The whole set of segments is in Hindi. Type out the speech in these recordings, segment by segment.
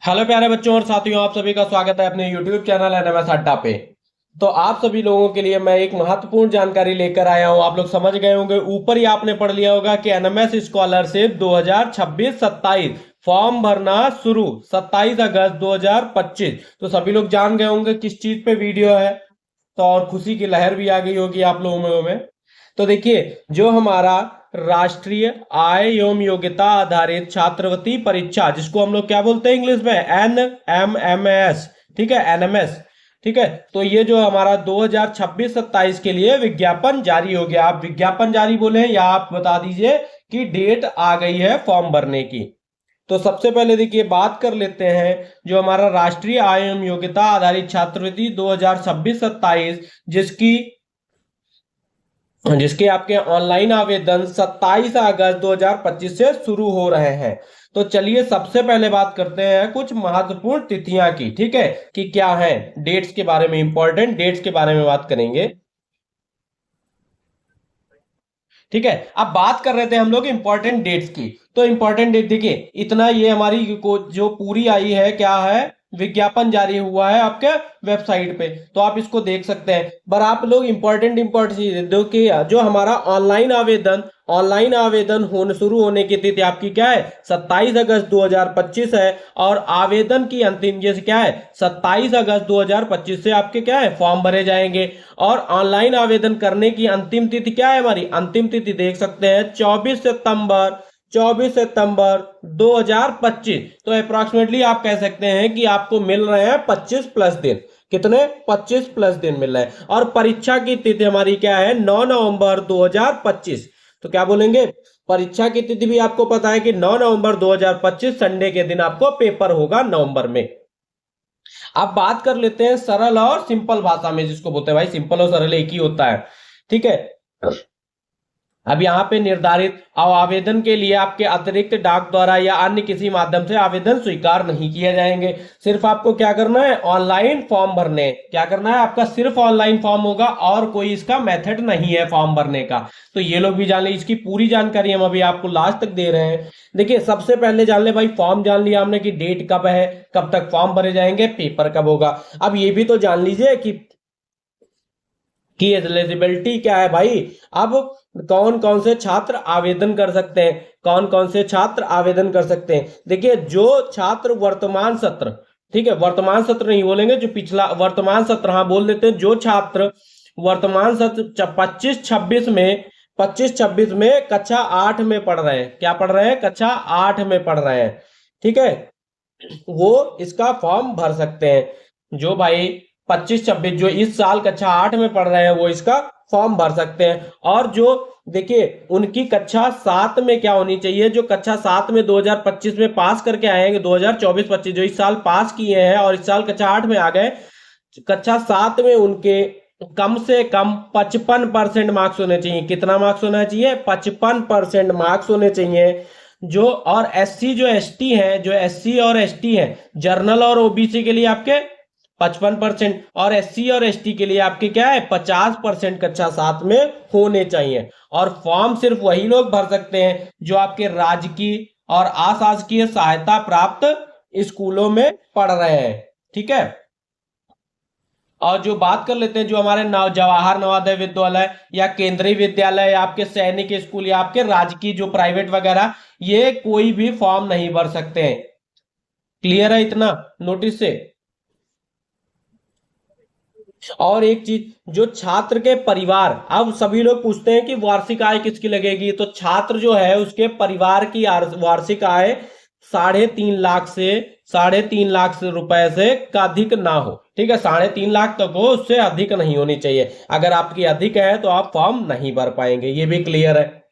हेलो प्यारे बच्चों और साथियों, आप सभी का स्वागत है अपने YouTube चैनल एनएमएस अड्डा पे। तो आप सभी लोगों के लिए मैं एक महत्वपूर्ण जानकारी लेकर आया हूं। आप लोग समझ गए होंगे, ऊपर ही आपने पढ़ लिया होगा कि एनएमएस स्कॉलरशिप 2026-27 फॉर्म भरना शुरू 27 अगस्त 2025। तो सभी लोग जान गए होंगे किस चीज पे वीडियो है। तो और खुशी की लहर भी आ गई होगी आप लोगों में। तो देखिए, जो हमारा राष्ट्रीय आय एवं योग्यता आधारित छात्रवृत्ति परीक्षा, जिसको हम लोग क्या बोलते हैं इंग्लिश में, NMMS, ठीक है, NMS, ठीक है। तो ये जो हमारा 2026-27 के लिए विज्ञापन जारी हो गया। आप विज्ञापन जारी बोले या आप बता दीजिए कि डेट आ गई है फॉर्म भरने की। तो सबसे पहले देखिए बात कर लेते हैं जो हमारा राष्ट्रीय आय एवं योग्यता आधारित छात्रवृत्ति 2026-27, जिसकी जिसके आपके ऑनलाइन आवेदन 27 अगस्त 2025 से शुरू हो रहे हैं। तो चलिए सबसे पहले बात करते हैं कुछ महत्वपूर्ण तिथियां की, ठीक है, कि क्या है डेट्स के बारे में, इंपॉर्टेंट डेट्स के बारे में बात करेंगे। ठीक है, अब बात कर रहे थे हम लोग इंपॉर्टेंट डेट्स की। तो इंपॉर्टेंट डेट देखिए, इतना ये हमारी जो पूरी आई है, क्या है, विज्ञापन जारी हुआ है आपके वेबसाइट पे, तो आप इसको देख सकते हैं। पर आप लोग इंपॉर्टेंट चीज देखिए, जो हमारा ऑनलाइन आवेदन होने शुरू होने की तिथि आपकी क्या है, 27 अगस्त 2025 है। और आवेदन की अंतिम जैसे क्या है, 27 अगस्त 2025 से आपके क्या है, फॉर्म भरे जाएंगे। और ऑनलाइन आवेदन करने की अंतिम तिथि क्या है, हमारी अंतिम तिथि देख सकते हैं 24 सितंबर 2025। तो अप्रोक्सीमेटली आप कह सकते हैं कि आपको मिल रहे हैं 25 प्लस दिन। कितने? 25 प्लस दिन मिल रहे हैं। और परीक्षा की तिथि हमारी क्या है, 9 नवंबर 2025। तो क्या बोलेंगे, परीक्षा की तिथि भी आपको पता है कि 9 नवंबर 2025 संडे के दिन आपको पेपर होगा नवंबर में। अब बात कर लेते हैं सरल और सिंपल भाषा में, जिसको बोलते हैं भाई सिंपल और सरल एक ही होता है, ठीक है। अब यहाँ पे निर्धारित आवेदन के लिए आपके अतिरिक्त डाक द्वारा या अन्य किसी माध्यम से आवेदन स्वीकार नहीं किए जाएंगे। सिर्फ आपको क्या करना है, ऑनलाइन फॉर्म भरने हैं। क्या करना है आपका, सिर्फ ऑनलाइन फॉर्म होगा और कोई इसका मेथड नहीं है फॉर्म भरने का। तो ये लोग भी जान ले, इसकी पूरी जानकारी हम अभी आपको लास्ट तक दे रहे हैं। देखिए सबसे पहले जान ले भाई, फॉर्म जान लिया हमने कि डेट कब है, कब तक फॉर्म भरे जाएंगे, पेपर कब होगा। अब ये भी तो जान लीजिए कि एलिजिबिलिटी क्या है भाई। अब कौन कौन से छात्र आवेदन कर सकते हैं, कौन कौन से छात्र आवेदन कर सकते हैं। देखिए, जो छात्र वर्तमान सत्र, ठीक है, वर्तमान सत्र नहीं बोलेंगे, जो पिछला वर्तमान सत्र, हाँ बोल देते हैं, जो छात्र वर्तमान सत्र 25-26 में कक्षा 8 में पढ़ रहे हैं, क्या पढ़ रहे हैं, कक्षा 8 में पढ़ रहे हैं, ठीक है, वो इसका फॉर्म भर सकते हैं। जो भाई 25-26 जो इस साल कक्षा 8 में पढ़ रहे हैं वो इसका फॉर्म भर सकते हैं। और जो देखिए उनकी कक्षा 7 में क्या होनी चाहिए, जो कक्षा 7 में 2025 में पास करके आएंगे, 2024-25 जो इस साल पास किए हैं और इस साल कक्षा 8 में आ गए, कक्षा 7 में उनके कम से कम 55% मार्क्स होने चाहिए। कितना मार्क्स होना चाहिए, 55% मार्क्स होने चाहिए। जो और एससी जो एसटी है, जो एससी और एसटी है, जर्नल और ओबीसी के लिए आपके 55%, और एससी और एसटी के लिए आपके क्या है, 50% कक्षा 7 में होने चाहिए। और फॉर्म सिर्फ वही लोग भर सकते हैं जो आपके राजकीय और अशासकीय सहायता प्राप्त स्कूलों में पढ़ रहे हैं, ठीक है। और जो बात कर लेते हैं, जो हमारे जवाहर नवोदय विद्यालय या केंद्रीय विद्यालय या आपके सैनिक स्कूल या आपके राजकीय जो प्राइवेट वगैरह, ये कोई भी फॉर्म नहीं भर सकते हैं। क्लियर है इतना नोटिस से। और एक चीज, जो छात्र के परिवार, अब सभी लोग पूछते हैं कि वार्षिक आय किसकी लगेगी, तो छात्र जो है उसके परिवार की वार्षिक आय 3.5 लाख से 3.5 लाख से रुपए से का अधिक ना हो, ठीक है, 3.5 लाख तक हो, उससे अधिक नहीं होनी चाहिए। अगर आपकी अधिक है तो आप फॉर्म नहीं भर पाएंगे, ये भी क्लियर है,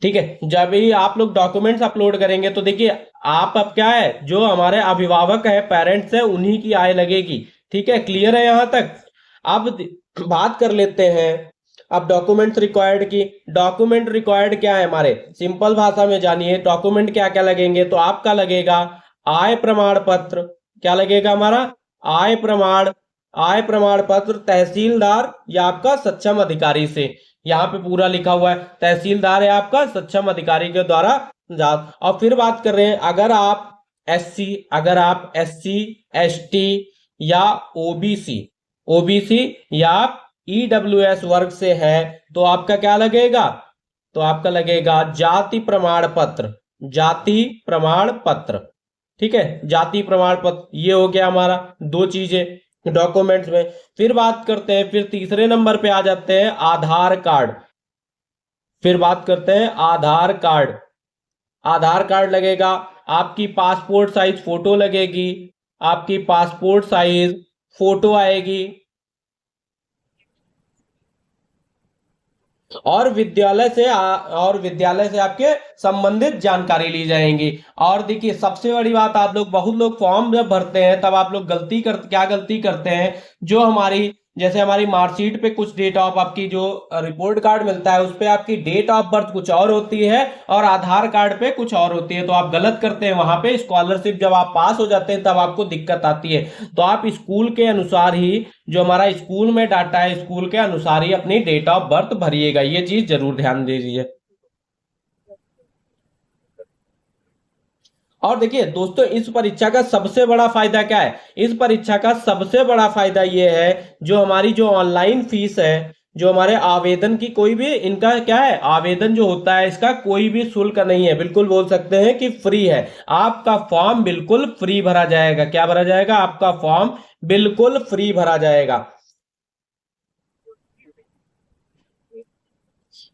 ठीक है। जब भी आप लोग डॉक्यूमेंट्स अपलोड करेंगे तो देखिए, आप अब क्या है, जो हमारे अभिभावक है, पेरेंट्स है, उन्हीं की आय लगेगी, ठीक है। क्लियर है यहां तक। अब बात कर लेते हैं अब डॉक्यूमेंट्स रिक्वायर्ड की। डॉक्यूमेंट रिक्वायर्ड क्या है हमारे, सिंपल भाषा में जानिए, डॉक्यूमेंट क्या क्या लगेंगे। तो आपका लगेगा आय प्रमाण पत्र, क्या लगेगा हमारा, आय प्रमाण पत्र तहसीलदार या आपका सक्षम अधिकारी से। यहाँ पे पूरा लिखा हुआ है, तहसीलदार है आपका सक्षम अधिकारी के द्वारा जात। और फिर बात कर रहे हैं, अगर आप SC, अगर आप SC ST या OBC OBC या EWS वर्ग से है तो आपका क्या लगेगा, तो आपका लगेगा जाति प्रमाण पत्र, जाति प्रमाण पत्र। ठीक है, जाति प्रमाण पत्र ये हो गया हमारा दो चीजें डॉक्यूमेंट्स में। फिर बात करते हैं, फिर तीसरे नंबर पे आ जाते हैं आधार कार्ड। फिर बात करते हैं आधार कार्ड। आधार कार्ड लगेगा, आपकी पासपोर्ट साइज फोटो लगेगी, आपकी पासपोर्ट साइज फोटो आएगी, और विद्यालय से आपके संबंधित जानकारी ली जाएंगी। और देखिए सबसे बड़ी बात, आप लोग बहुत लोग फॉर्म जब भरते हैं तब आप लोग क्या गलती करते हैं, जो हमारी जैसे हमारी मार्कशीट पे कुछ डेट ऑफ, आपकी जो रिपोर्ट कार्ड मिलता है उस पे आपकी डेट ऑफ बर्थ कुछ और होती है और आधार कार्ड पे कुछ और होती है, तो आप गलत करते हैं। वहां पे स्कॉलरशिप जब आप पास हो जाते हैं तब आपको दिक्कत आती है। तो आप स्कूल के अनुसार ही, जो हमारा स्कूल में डाटा है स्कूल के अनुसार ही अपनी डेट ऑफ बर्थ भरिएगा, ये चीज जरूर ध्यान दीजिए। और देखिए दोस्तों, इस परीक्षा का सबसे बड़ा फायदा क्या है, इस परीक्षा का सबसे बड़ा फायदा यह है, जो हमारी जो ऑनलाइन फीस है, जो हमारे आवेदन की कोई भी, इनका क्या है, आवेदन जो होता है इसका कोई भी शुल्क नहीं है, बिल्कुल बोल सकते हैं कि फ्री है। आपका फॉर्म बिल्कुल फ्री भरा जाएगा। क्या भरा जाएगा, आपका फॉर्म बिल्कुल फ्री भरा जाएगा।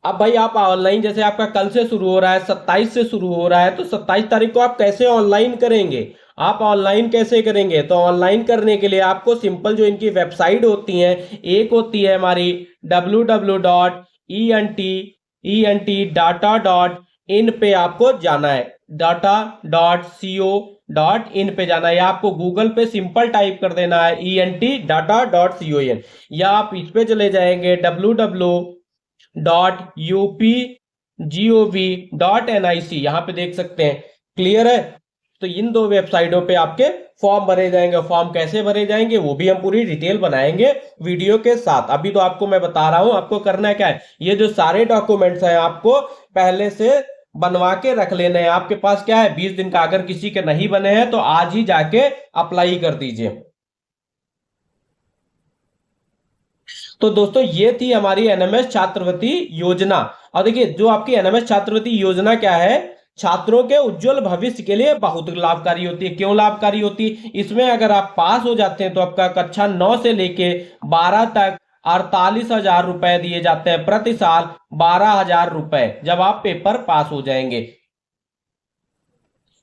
अब भाई आप ऑनलाइन, जैसे आपका कल से शुरू हो रहा है, 27 से शुरू हो रहा है, तो 27 तारीख को आप कैसे ऑनलाइन करेंगे, आप ऑनलाइन कैसे करेंगे, तो ऑनलाइन करने के लिए आपको सिंपल जो इनकी वेबसाइट होती है, एक होती है हमारी www.entdata.in पे आपको जाना है, data.co.in पे जाना है, या आपको गूगल पे सिंपल टाइप कर देना है entdata.con, या आप इस पे चले जाएंगे www.upgov.nic, यहां पे देख सकते हैं। क्लियर है, तो इन दो वेबसाइटों पे आपके फॉर्म भरे जाएंगे। फॉर्म कैसे भरे जाएंगे वो भी हम पूरी डिटेल बनाएंगे वीडियो के साथ। अभी तो आपको मैं बता रहा हूं, आपको करना क्या है, ये जो सारे डॉक्यूमेंट्स हैं आपको पहले से बनवा के रख लेने हैं। आपके पास क्या है, 20 दिन का, अगर किसी के नहीं बने हैं तो आज ही जाके अप्लाई कर दीजिए। तो दोस्तों ये थी हमारी एनएमएस छात्रवृत्ति योजना। और देखिए जो आपकी एनएमएस छात्रवृत्ति योजना क्या है, छात्रों के उज्जवल भविष्य के लिए बहुत लाभकारी होती है। क्यों लाभकारी होती है, इसमें अगर आप पास हो जाते हैं तो आपका कक्षा 9 से लेके 12 तक 48,000 रुपए दिए जाते हैं प्रति साल, 12,000 रुपए जब आप पेपर पास हो जाएंगे।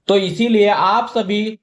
तो इसीलिए आप सभी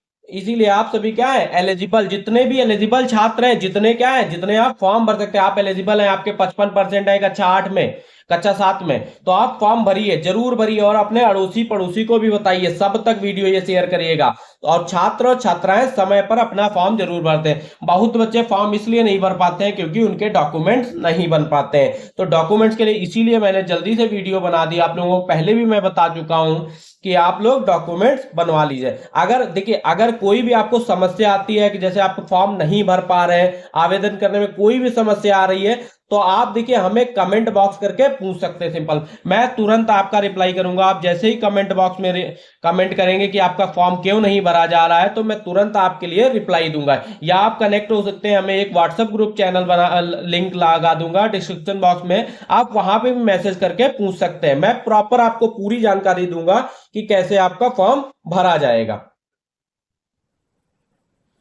क्या है, एलिजिबल, जितने भी एलिजिबल छात्र हैं, जितने क्या है, जितने आप फॉर्म भर सकते हैं, आप एलिजिबल हैं, आपके 55% है कक्षा 8 में, कक्षा 7 में, तो आप फॉर्म भरिए, जरूर भरिए, और अपने अड़ोसी पड़ोसी को भी बताइए, सब तक वीडियो ये शेयर करिएगा। और छात्र और छात्राएं समय पर अपना फॉर्म जरूर भरते हैं। बहुत बच्चे फॉर्म इसलिए नहीं भर पाते हैं क्योंकि उनके डॉक्यूमेंट्स नहीं बन पाते हैं। तो डॉक्यूमेंट्स के लिए इसीलिए मैंने जल्दी से वीडियो बना दी। आप लोगों को पहले भी मैं बता चुका हूं कि आप लोग डॉक्यूमेंट्स बनवा लीजिए। अगर देखिए, अगर कोई भी आपको समस्या आती है कि जैसे आप फॉर्म नहीं भर पा रहे हैं, आवेदन करने में कोई भी समस्या आ रही है, तो आप देखिए हमें कमेंट बॉक्स करके पूछ सकते हैं। सिंपल, मैं तुरंत आपका रिप्लाई करूंगा। आप जैसे ही कमेंट बॉक्स में कमेंट करेंगे कि आपका फॉर्म क्यों नहीं भरा जा रहा है, तो मैं तुरंत आपके लिए रिप्लाई दूंगा। या आप कनेक्ट हो सकते हैं, हमें एक व्हाट्सएप ग्रुप चैनल बना, लिंक लगा दूंगा डिस्क्रिप्शन बॉक्स में, आप वहां पे भी मैसेज करके पूछ सकते हैं। मैं प्रॉपर आपको पूरी जानकारी दूंगा कि कैसे आपका फॉर्म भरा जाएगा।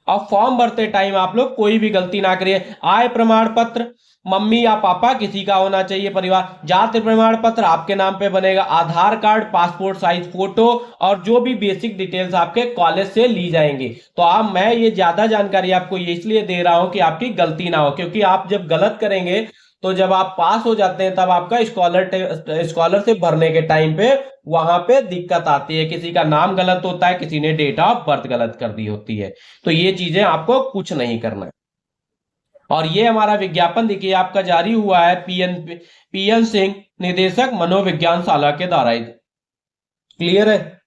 अब फॉर्म भरते टाइम आप लोग कोई भी गलती ना करिए। आय प्रमाण पत्र मम्मी या पापा किसी का होना चाहिए परिवार, जाति प्रमाण पत्र आपके नाम पे बनेगा, आधार कार्ड, पासपोर्ट साइज फोटो, और जो भी बेसिक डिटेल्स आपके कॉलेज से ली जाएंगी। तो आप, मैं ये ज्यादा जानकारी आपको ये इसलिए दे रहा हूं कि आपकी गलती ना हो, क्योंकि आप जब गलत करेंगे तो जब आप पास हो जाते हैं तब आपका स्कॉलरशिप भरने के टाइम पे वहां पे दिक्कत आती है। किसी का नाम गलत होता है, किसी ने डेट ऑफ बर्थ गलत कर दी होती है। तो ये चीजें आपको कुछ नहीं करना है। और ये हमारा विज्ञापन देखिए आपका जारी हुआ है पीएन सिंह निदेशक मनोविज्ञान शाला के द्वारा। क्लियर है,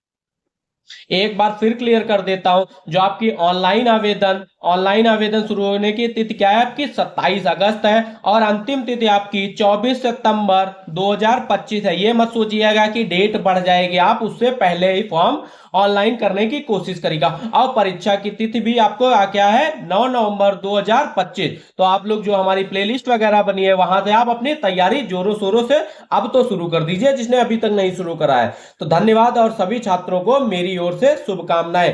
एक बार फिर क्लियर कर देता हूं, जो आपकी ऑनलाइन आवेदन ऑनलाइन आवेदन शुरू होने की तिथि क्या है आपकी? 27 अगस्त है। और अंतिम तिथि आपकी 24 सितंबर 2025 है। ये मत सोचिएगा कि डेट बढ़ जाएगी, आप उससे पहले ही फॉर्म ऑनलाइन करने की कोशिश करेगा। और परीक्षा की तिथि भी आपको क्या है? 9 नवंबर 2025। तो आप लोग जो हमारी प्लेलिस्ट वगैरह बनी है वहां से आप अपनी तैयारी जोरों शोरों से अब तो शुरू कर दीजिए, जिसने अभी तक नहीं शुरू करा है। तो धन्यवाद और सभी छात्रों को मेरी ओर से शुभकामनाएं।